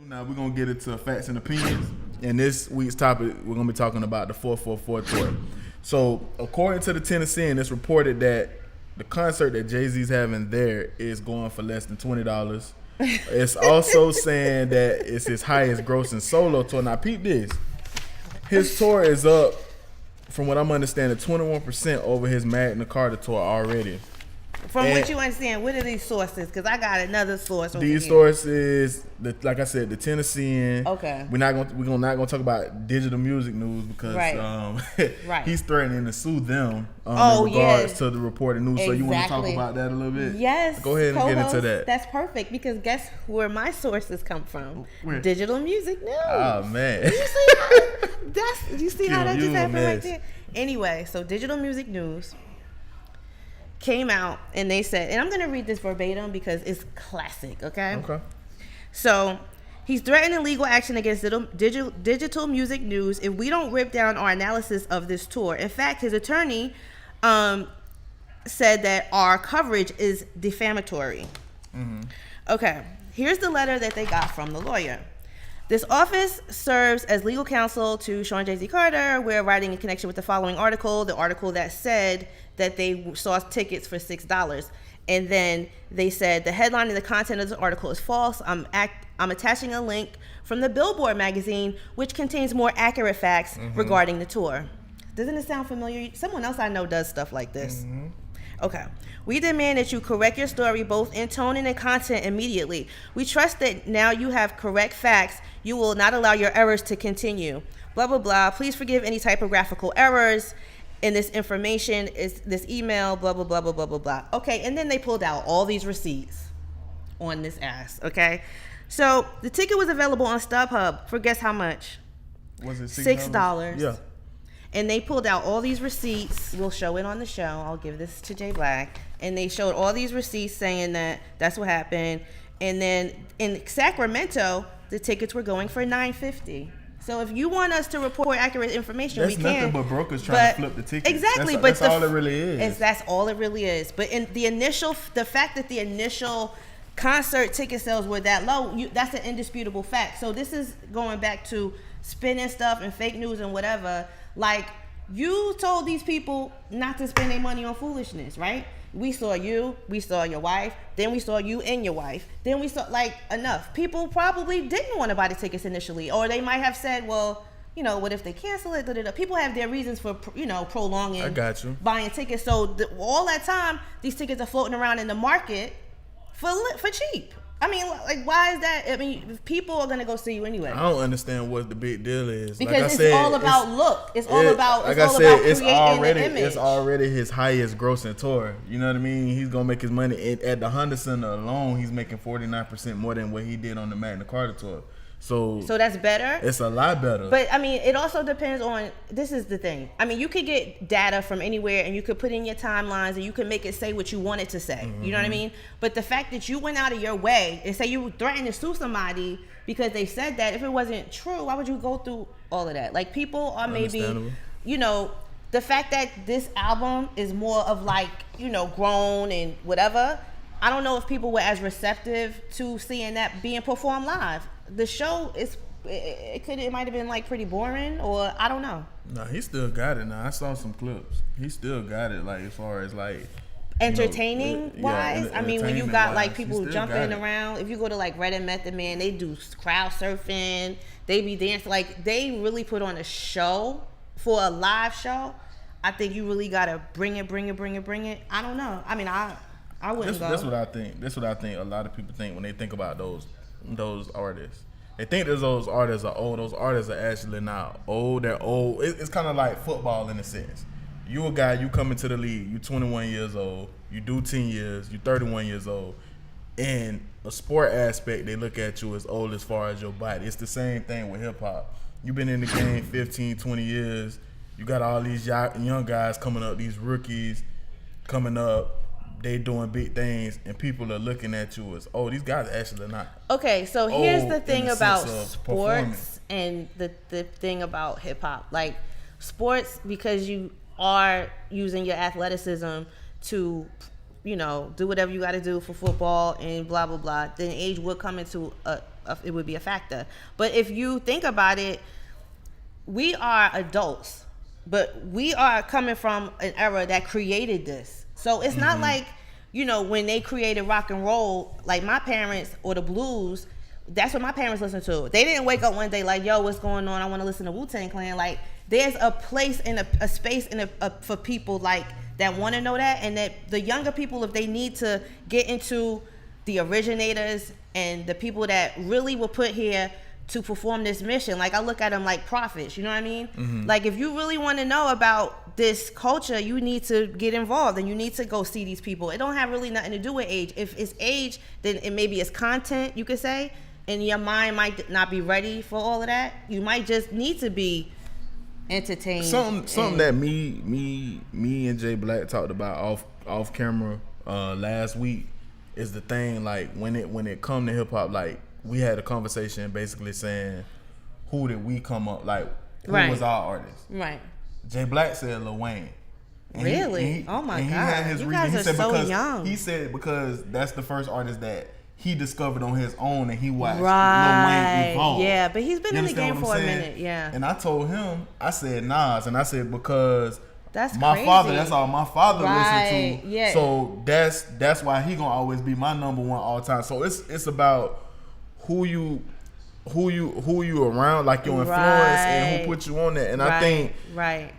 Now we're gonna get into facts and opinions. And this week's topic, we're gonna be talking about the 444 tour. So, according to the Tennessean, it's reported that the concert that Jay-Z's having there is going for less than $20. It's also saying that it's his highest grossing solo tour. Now, peep this. His tour is up, from what I'm understanding, 21% over his Magna Carta tour already. From what you understand, what are these sources? Because I got another source over These here. sources, like I said, the Tennessean. Okay. We're not gonna talk about digital music news because Right. he's threatening to sue them in regards to the reported news. Exactly. So you want to talk about that a little bit? Yes. Go ahead and get into that. That's perfect because guess where my sources come from? Where? Digital music news. Oh man. You see how that just happened right there? Anyway, so digital music news came out and they said, and I'm going to read this verbatim because it's classic, okay? Okay. So he's threatening legal action against digital music news if we don't rip down our analysis of this tour. In fact, his attorney said that our coverage is defamatory. Mm-hmm. Okay, here's the letter that they got from the lawyer. This office serves as legal counsel to Sean Jay-Z Carter. We're writing in connection with the following article, the article that said that they saw tickets for $6. And then they said the headline and the content of this article is false. I'm attaching a link from the Billboard magazine, which contains more accurate facts regarding the tour. Doesn't it sound familiar? Someone else I know does stuff like this. Mm-hmm. Okay. We demand that you correct your story both in tone and in content immediately. We trust that now you have correct facts, you will not allow your errors to continue. Blah, blah, blah. Please forgive any typographical errors in this information, is this email, blah, blah, blah, blah, blah, blah, blah. Okay, and then they pulled out all these receipts on this ass, okay? So the ticket was available on StubHub for guess how much? Was it $6? Yeah. And they pulled out all these receipts. We'll show it on the show. I'll give this to Jay Black. And they showed all these receipts saying that that's what happened. And then in Sacramento, the tickets were going for $9.50. So if you want us to report accurate information, we can. That's nothing but brokers trying to flip the ticket. Exactly. That's all it really is. That's all it really is. But in the fact that the initial concert ticket sales were that low, that's an indisputable fact. So this is going back to spinning stuff and fake news and whatever. Like, you told these people not to spend their money on foolishness, right? We saw you, we saw your wife, then we saw you and your wife, then we saw, enough. People probably didn't want to buy the tickets initially, or they might have said, well, what if they cancel it? Da-da-da. People have their reasons for, prolonging buying tickets. So all that time, these tickets are floating around in the market for cheap. I mean, why is that? I mean, people are gonna go see you anyway. I don't understand what the big deal is. Because it's all about look. It's all about creating an image. It's already his highest grossing tour. You know what I mean? He's gonna make his money at the Honda Center alone. He's making 49% more than what he did on the Magna Carta tour. So that's better? It's a lot better. But, I mean, it also depends on, this is the thing. I mean, you could get data from anywhere and you could put in your timelines and you can make it say what you want it to say. Mm-hmm. You know what I mean? But the fact that you went out of your way and say you threatened to sue somebody because they said that, if it wasn't true, why would you go through all of that? People are maybe, the fact that this album is more of grown and whatever, I don't know if people were as receptive to seeing that being performed live. The show it might have been pretty boring, or I don't know. No, he still got it. Now I saw some clips. He still got it. As far as entertaining wise. I mean, when you got people jumping around. If you go to Red and Method Man, they do crowd surfing. They be dancing. They really put on a show for a live show. I think you really gotta bring it. I don't know. I mean, I wouldn't go. That's what I think. That's what I think. A lot of people think when they think about those artists. They think that those artists are old. Those artists are actually not old. They're old. It's kind of like football in a sense. You a guy, you come into the league, you 21 years old, you do 10 years, you 31 years old. In a sport aspect, they look at you as old as far as your body. It's the same thing with hip hop. You've been in the game 15, 20 years. You got all these young guys coming up, these rookies coming up. They doing big things, and people are looking at you as, these guys actually not. Okay, so here's the thing about sports and the thing about hip hop. Sports, because you are using your athleticism to do whatever you got to do for football and blah blah blah, then age would come into it would be a factor. But if you think about it, we are adults, but we are coming from an era that created this. So it's not like, when they created rock and roll, like my parents or the blues, that's what my parents listened to. They didn't wake up one day like, yo, what's going on? I want to listen to Wu-Tang Clan. Like, there's a place and a space for people like that want to know that, and that the younger people, if they need to get into the originators and the people that really were put here to perform this mission, like I look at them like prophets, you know what I mean? Mm-hmm. Like if you really want to know about this culture, you need to get involved and you need to go see these people. It don't have really nothing to do with age. If it's age, then it maybe it's content, you could say, and your mind might not be ready for all of that. You might just need to be entertained. Something that me and Jay Black talked about off camera last week is the thing, like when it come to hip hop, like we had a conversation basically saying who did we come up, like who was our artist. Right. Jay Black said Lil Wayne. And really? Oh my God. He had his reason. Guys he are said so because young. He said because that's the first artist that he discovered on his own and he watched Lil Wayne evolve. Yeah, but he's been in the game for a minute. Yeah. And I told him, I said Nas, and I said because that's my crazy. father, that's all my father listened to. Yeah. So that's why he gonna always be my number one all time. So it's about who you around, like your influence and who put you on that. And I think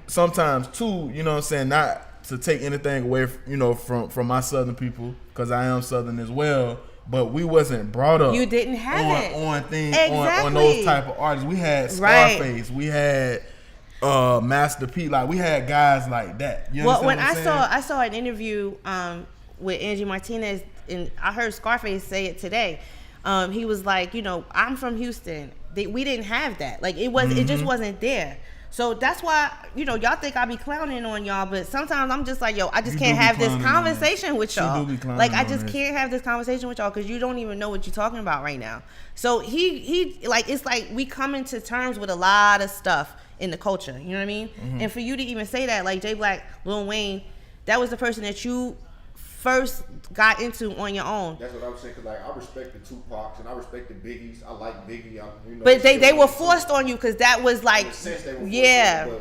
sometimes too, you know what I'm saying, not to take anything away from my Southern people, because I am Southern as well, but we wasn't brought up. You didn't have on things exactly. on those type of artists. We had Scarface, we had Master P, like we had guys like that. You well, when I saw an interview with Angie Martinez, and I heard Scarface say it today. He was like, I'm from Houston. We didn't have that. Like it was, it just wasn't there. So that's why, y'all think I be clowning on y'all, but sometimes I'm just like, yo, I just can't have this conversation with y'all. Like I just can't have this conversation with y'all because you don't even know what you're talking about right now. So he like, it's like we come into terms with a lot of stuff in the culture. You know what I mean? Mm-hmm. And for you to even say that, like Jay Black, Lil Wayne, that was the person that you first got into on your own. That's what I was saying, because I respect the Tupacs and I respect the Biggies. I like Biggie. But they were forced on you because that was like,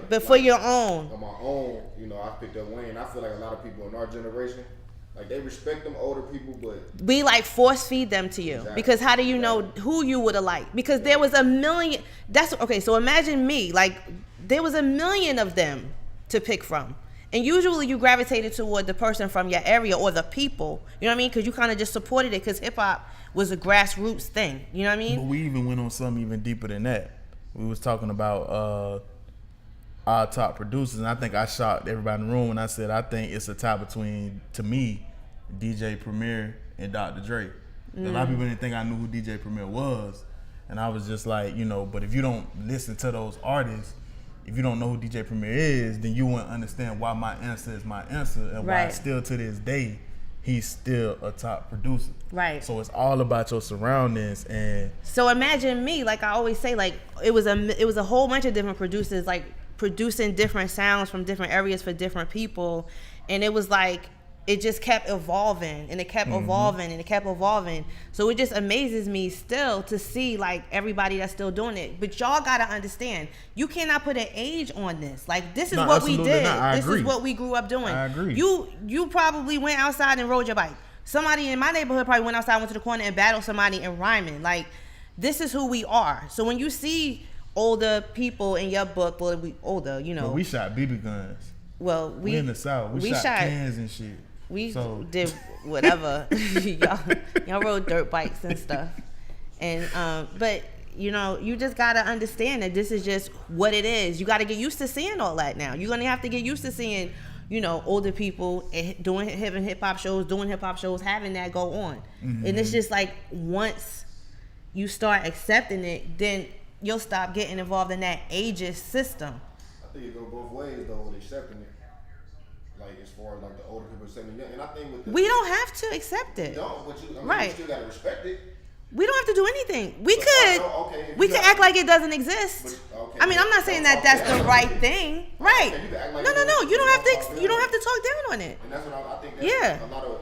but for your own. On my own, I picked up Wayne. I feel like a lot of people in our generation, like they respect them older people, but we like force feed them to you. Exactly. Because how do you know who you would have liked? Because there was a million. So imagine me, like there was a million of them to pick from. And usually you gravitated toward the person from your area or the people, you know what I mean? Because you kind of just supported it because hip-hop was a grassroots thing, you know what I mean? But we even went on something even deeper than that. We was talking about our top producers, and I think I shocked everybody in the room when I said I think it's a tie between, to me, DJ Premier and Dr. Dre. A lot of people didn't think I knew who DJ Premier was, and I was just like, but if you don't listen to those artists, if you don't know who DJ Premier is, then you wouldn't understand why my answer is my answer and why still to this day he's still a top producer. Right. So it's all about your surroundings. And so imagine me, like I always say, like it was a whole bunch of different producers, like producing different sounds from different areas for different people, and it was like it just kept evolving and it kept evolving and it kept evolving. So it just amazes me still to see like everybody that's still doing it. But y'all gotta understand, you cannot put an age on this. Like this is what we did. This is what we grew up doing. I agree. You probably went outside and rode your bike. Somebody in my neighborhood probably went outside, went to the corner and battled somebody in rhyming. Like this is who we are. So when you see older people in your book, well, we older, But we shot BB guns. Well, we in the South. We shot cans and shit. We did whatever. y'all rode dirt bikes and stuff. And but you just gotta understand that this is just what it is. You gotta get used to seeing all that now. You're gonna have to get used to seeing, older people doing hip hop shows, having that go on. Mm-hmm. And it's just like once you start accepting it, then you'll stop getting involved in that ageist system. I think it go both ways though with accepting it. Like as far as like the older people accepting it, and I think with we don't have to accept it. You don't, but you still gotta respect it. We don't have to do anything. We could act like it doesn't exist. I mean, I'm not saying that that's the right thing, right? No. You don't have to talk down on it. And that's what I think. A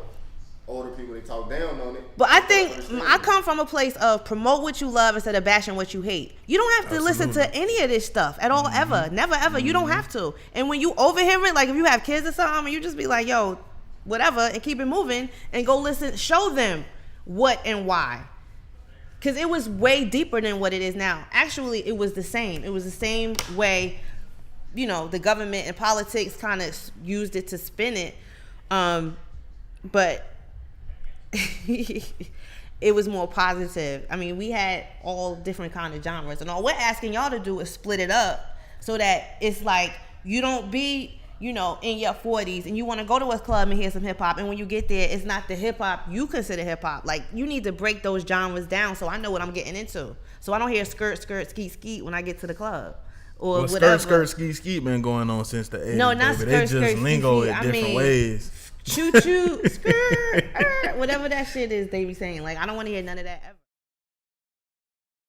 older people, they talk down on it. But I think I come from a place of promote what you love instead of bashing what you hate. You don't have to listen to any of this stuff at all, ever. Never, ever. You don't have to. And when you overhear it, like if you have kids or something, you just be like, yo, whatever, and keep it moving and go listen. Show them what and why. Because it was way deeper than what it is now. Actually, it was the same. It was the same way, you know, the government and politics kind of used it to spin it. But it was more positive. I mean, we had all different kind of genres, and all we're asking y'all to do is split it up so that it's like you don't be, you know, in your 40s and you want to go to a club and hear some hip hop, and when you get there, it's not the hip hop you consider hip hop. Like, you need to break those genres down so I know what I'm getting into. So I don't hear skirt, skirt, skeet, skeet when I get to the club. Or well, whatever. Skirt, skeet, skeet been going on since the 80s. No, not baby. skirt, They just skirt, lingo skeet, it skeet. different ways. Choo choo, skirt, whatever that shit is they be saying. Like, I don't want to hear none of that ever.